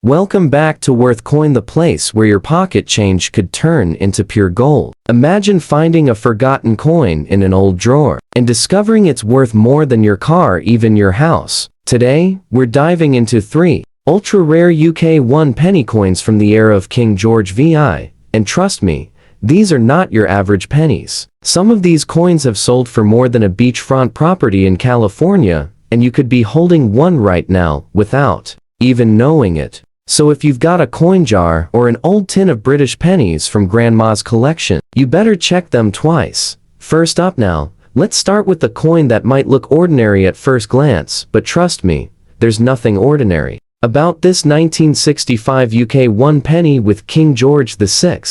Welcome back to Worth Coin, the place where your pocket change could turn into pure gold. Imagine finding a forgotten coin in an old drawer and discovering it's worth more than your car, even your house. Today, we're diving into 3 ultra-rare UK 1 penny coins from the era of King George VI, and trust me, these are not your average pennies. Some of these coins have sold for more than a beachfront property in California, and you could be holding one right now without even knowing it. So if you've got a coin jar or an old tin of British pennies from Grandma's collection, you better check them twice. First up now, let's start with the coin that might look ordinary at first glance, but trust me, there's nothing ordinary about this 1965 UK 1 penny with King George VI.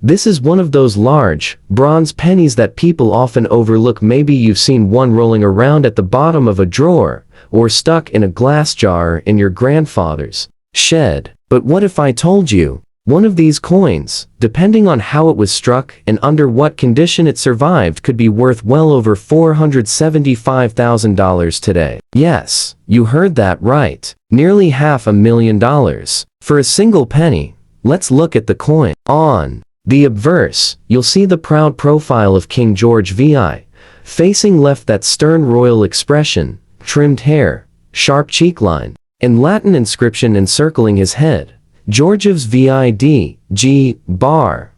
This is one of those large, bronze pennies that people often overlook. Maybe you've seen one rolling around at the bottom of a drawer, or stuck in a glass jar in your grandfather's shed. But what if I told you, one of these coins, depending on how it was struck and under what condition it survived, could be worth well over $475,000 today? Yes, you heard that right. Nearly $500,000 for a single penny. Let's look at the coin. On the obverse, you'll see the proud profile of King George VI. Facing left, that stern royal expression, trimmed hair, sharp cheek line, and Latin inscription encircling his head. George's VID, G, bar,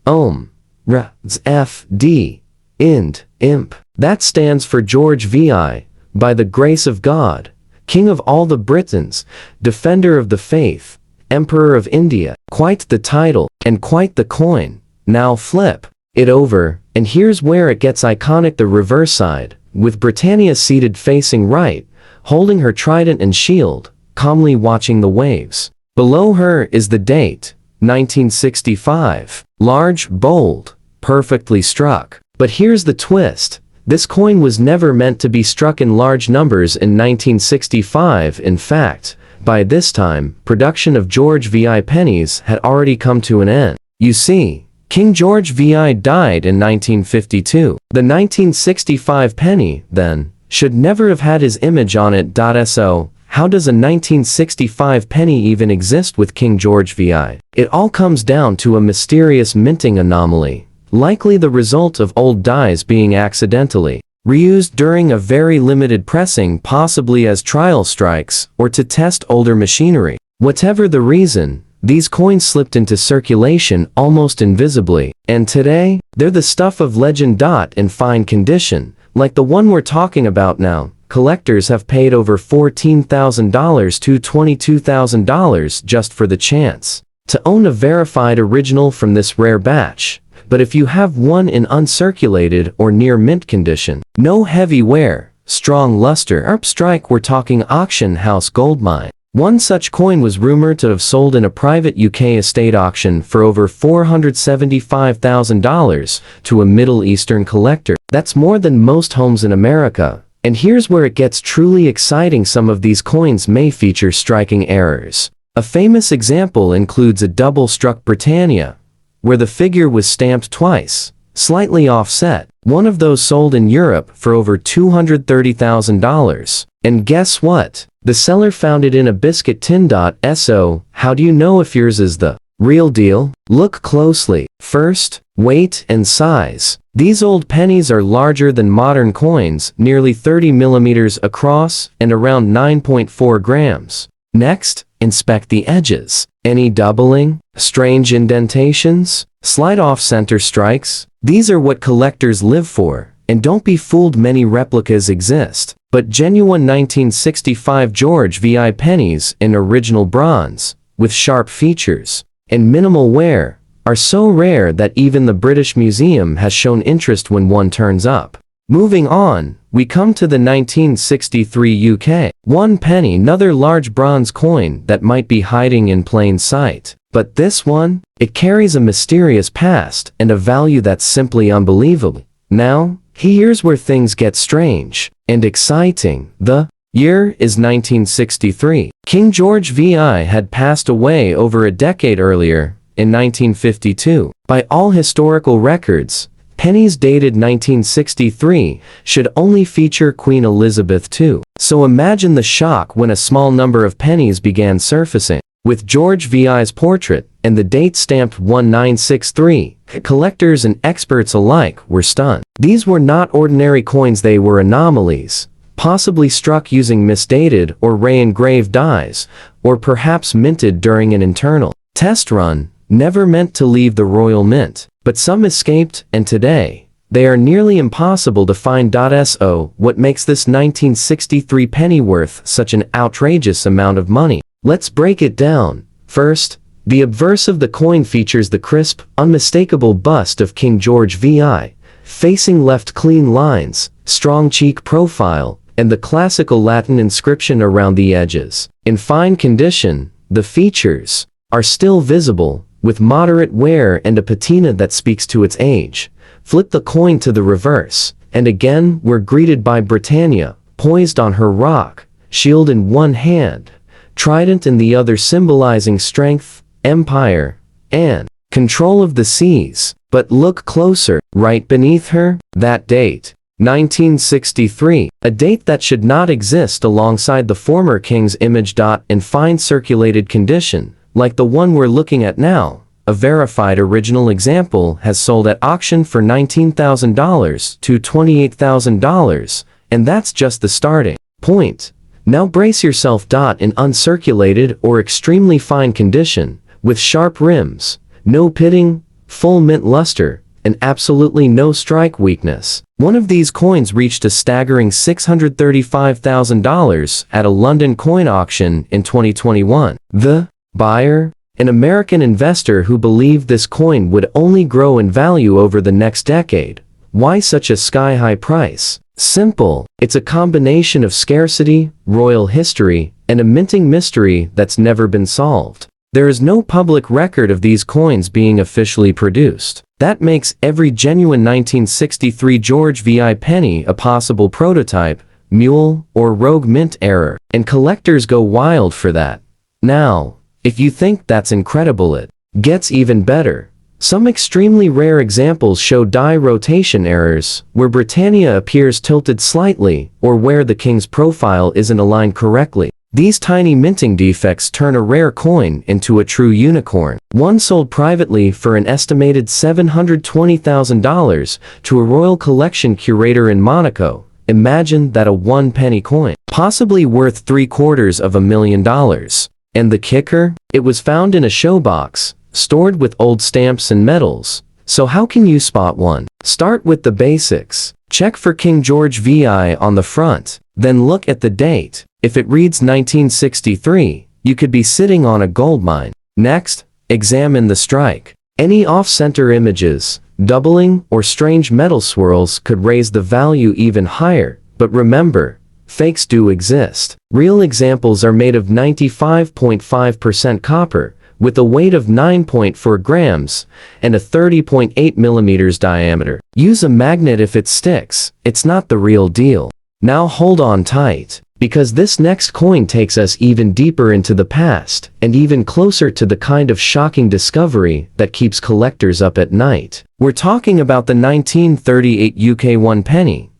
Om, R, F, D, Ind, Imp. That stands for George VI, by the grace of God, King of all the Britons, Defender of the Faith, Emperor of India. Quite the title, and quite the coin. Now flip it over, and here's where it gets iconic. The reverse side, with Britannia seated facing right, holding her trident and shield, calmly watching the waves. Below her is the date, 1965. Large, bold, perfectly struck. But here's the twist. This coin was never meant to be struck in large numbers in 1965. In fact, by this time, production of George VI pennies had already come to an end. You see, King George VI died in 1952. The 1965 penny, then, should never have had his image on it. So, how does a 1965 penny even exist with King George VI? It all comes down to a mysterious minting anomaly, likely the result of old dies being accidentally reused during a very limited pressing, possibly as trial strikes or to test older machinery. Whatever the reason, these coins slipped into circulation almost invisibly, and today, they're the stuff of legend. In fine condition, like the one we're talking about now, collectors have paid over $14,000 to $22,000 just for the chance to own a verified original from this rare batch. But if you have one in uncirculated or near mint condition, no heavy wear, strong luster or strike, we're talking auction house goldmine. One such coin was rumored to have sold in a private UK estate auction for over $475,000 to a Middle Eastern collector. That's more than most homes in America. And here's where it gets truly exciting. Some of these coins may feature striking errors. A famous example includes a double-struck Britannia, where the figure was stamped twice, slightly offset. One of those sold in Europe for over $230,000. And guess what? The seller found it in a biscuit tin. So, how do you know if yours is the real deal? Look closely. First, weight and size. These old pennies are larger than modern coins, nearly 30 millimeters across and around 9.4 grams. Next, inspect the edges. Any doubling, strange indentations, slight off-center strikes? These are what collectors live for. And don't be fooled, many replicas exist, but genuine 1965 George VI pennies in original bronze, with sharp features and minimal wear, are so rare that even the British Museum has shown interest when one turns up. Moving on, we come to the 1963 UK 1 penny, another large bronze coin that might be hiding in plain sight. But this one, it carries a mysterious past and a value that's simply unbelievable. Now, here's where things get strange and exciting. The year is 1963. King George VI had passed away over a decade earlier, in 1952. By all historical records, pennies dated 1963 should only feature Queen Elizabeth II. So imagine the shock when a small number of pennies began surfacing. With George VI's portrait and the date stamped 1963, collectors and experts alike were stunned. These were not ordinary coins, they were anomalies, possibly struck using misdated or ray-engraved dies, or perhaps minted during an internal test run, never meant to leave the royal mint. But some escaped, and today, they are nearly impossible to find. So, what makes this 1963 penny worth such an outrageous amount of money? Let's break it down. First, the obverse of the coin features the crisp, unmistakable bust of King George VI, facing left, clean lines, strong cheek profile, and the classical Latin inscription around the edges. In fine condition, the features are still visible, with moderate wear and a patina that speaks to its age. Flip the coin to the reverse, and again we're greeted by Britannia, poised on her rock, shield in one hand, trident in the other, symbolizing strength, empire, and control of the seas. But look closer, right beneath her, that date, 1963, a date that should not exist alongside the former king's image. In fine circulated condition, like the one we're looking at now, a verified original example has sold at auction for $19,000 to $28,000, and that's just the starting point. Now brace yourself. In uncirculated or extremely fine condition, with sharp rims, no pitting, full mint luster, and absolutely no strike weakness, one of these coins reached a staggering $635,000 at a London coin auction in 2021. The buyer, an American investor who believed this coin would only grow in value over the next decade. Why such a sky-high price? Simple. It's a combination of scarcity, royal history, and a minting mystery that's never been solved. There is no public record of these coins being officially produced. That makes every genuine 1963 George VI penny a possible prototype, mule, or rogue mint error, and collectors go wild for that. Now, if you think that's incredible, it gets even better. Some extremely rare examples show die rotation errors, where Britannia appears tilted slightly, or where the king's profile isn't aligned correctly. These tiny minting defects turn a rare coin into a true unicorn. One sold privately for an estimated $720,000 to a royal collection curator in Monaco. Imagine that, a one-penny coin, possibly worth $750,000. And the kicker? It was found in a showbox, stored with old stamps and medals. So how can you spot one? Start with the basics. Check for King George VI on the front, then look at the date. If it reads 1963, you could be sitting on a goldmine. Next, examine the strike. Any off-center images, doubling, or strange metal swirls could raise the value even higher. But remember, fakes do exist. Real examples are made of 95.5% copper, with a weight of 9.4 grams and a 30.8 millimeters diameter. Use a magnet if it sticks. It's not the real deal. Now hold on tight, because this next coin takes us even deeper into the past, and even closer to the kind of shocking discovery that keeps collectors up at night. We're talking about the 1938 UK 1 penny,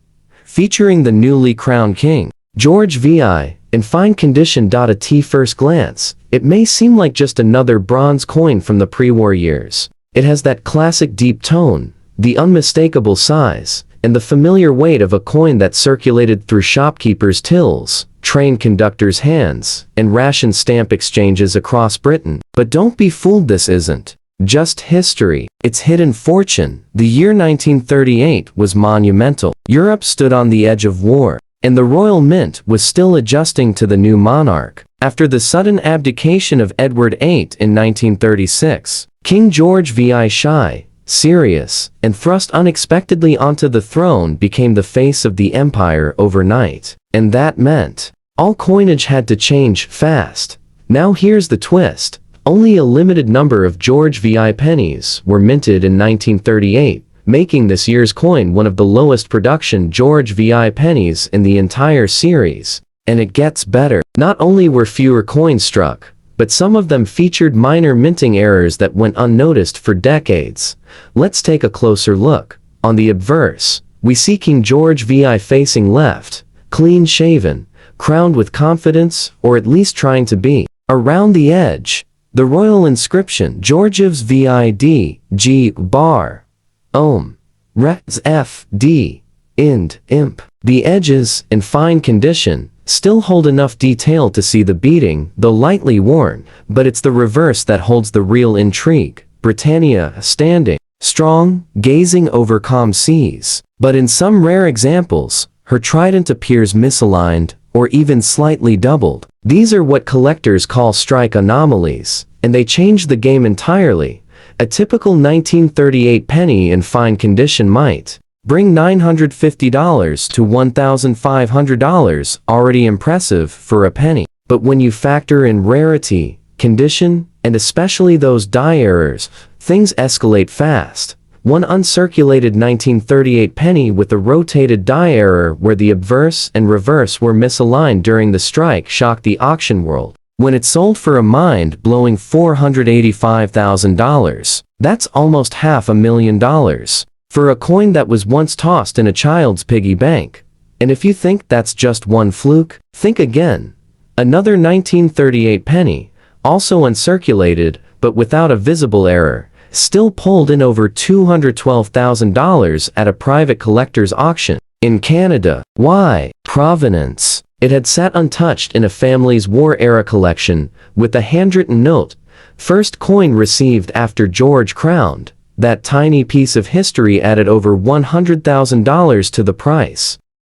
featuring the newly crowned King George VI, in fine condition. At first glance, it may seem like just another bronze coin from the pre-war years. It has that classic deep tone, the unmistakable size, and the familiar weight of a coin that circulated through shopkeepers' tills, train conductors' hands, and ration stamp exchanges across Britain. But don't be fooled, this isn't just history, it's hidden fortune. The year 1938 was monumental. Europe stood on the edge of war, and the Royal Mint was still adjusting to the new monarch. After the sudden abdication of Edward VIII in 1936, King George VI, shy, serious, and thrust unexpectedly onto the throne, became the face of the empire overnight. And that meant all coinage had to change fast. Now here's the twist. Only a limited number of George VI pennies were minted in 1938, making this year's coin one of the lowest production George VI pennies in the entire series. And it gets better. Not only were fewer coins struck, but some of them featured minor minting errors that went unnoticed for decades. Let's take a closer look. On the obverse, we see King George VI facing left, clean-shaven, crowned with confidence, or at least trying to be. Around the edge, the royal inscription Georgiev's vid, G bar, Om, Res F D, Ind, Imp. The edges, in fine condition, still hold enough detail to see the beading, though lightly worn, but it's the reverse that holds the real intrigue. Britannia, standing, strong, gazing over calm seas. But in some rare examples, her trident appears misaligned, or even slightly doubled. These are what collectors call strike anomalies, and they change the game entirely. A typical 1938 penny in fine condition might bring $950 to $1,500, already impressive for a penny. But when you factor in rarity, condition, and especially those die errors, things escalate fast. One uncirculated 1938 penny with a rotated die error where the obverse and reverse were misaligned during the strike shocked the auction world. When it sold for a mind-blowing $485,000, that's almost $500,000. For a coin that was once tossed in a child's piggy bank. And if you think that's just one fluke, think again. Another 1938 penny, also uncirculated, but without a visible error, still pulled in over $212,000 at a private collector's auction. In Canada, why? Provenance. It had sat untouched in a family's war-era collection, with a handwritten note, first coin received after George crowned. That tiny piece of history added over $100,000 to the price.